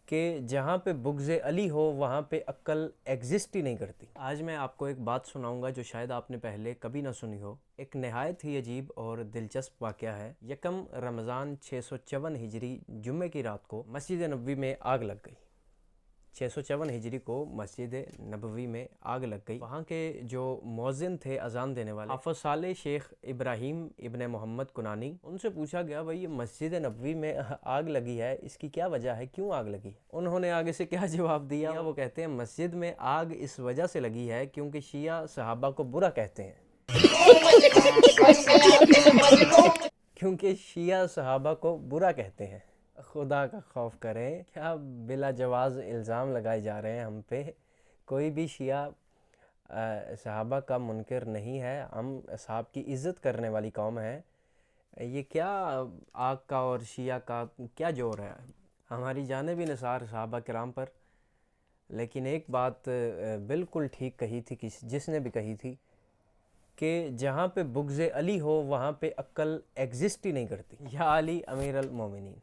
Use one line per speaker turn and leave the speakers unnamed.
کہ جہاں پہ بغض علی ہو وہاں پہ عقل ایگزسٹ ہی نہیں کرتی۔ آج میں آپ کو ایک بات سناؤں گا جو شاید آپ نے پہلے کبھی نہ سنی ہو۔ ایک نہایت ہی عجیب اور دلچسپ واقعہ ہے۔ یکم رمضان 654 ہجری جمعے کی رات کو مسجد نبوی میں آگ لگ گئی۔ 654 ہجری کو مسجد نبوی میں آگ لگ گئی۔ وہاں کے جو مؤذن تھے اذان دینے والے، حافظ صالح شیخ ابراہیم ابن محمد کنانی، ان سے پوچھا گیا بھائی یہ مسجد نبوی میں آگ لگی ہے، اس کی کیا وجہ ہے، کیوں آگ لگی؟ انہوں نے آگے سے کیا جواب دیا؟ وہ کہتے ہیں مسجد میں آگ اس وجہ سے لگی ہے کیونکہ شیعہ صحابہ کو برا کہتے ہیں۔ کیونکہ شیعہ صحابہ کو برا کہتے ہیں۔ خدا کا خوف کریں، کیا بلا جواز الزام لگائے جا رہے ہیں ہم پہ۔ کوئی بھی شیعہ صحابہ کا منکر نہیں ہے، ہم اصحاب کی عزت کرنے والی قوم ہے۔ یہ کیا آگ کا اور شیعہ کا کیا جوڑ ہے؟ ہماری جانیں بھی نثار صحابہ کرام پر۔ لیکن ایک بات بالکل ٹھیک کہی تھی جس نے بھی کہی تھی کہ جہاں پہ بغض علی ہو وہاں پہ عقل ایگزسٹ ہی نہیں کرتی۔ یا علی امیر المومنین۔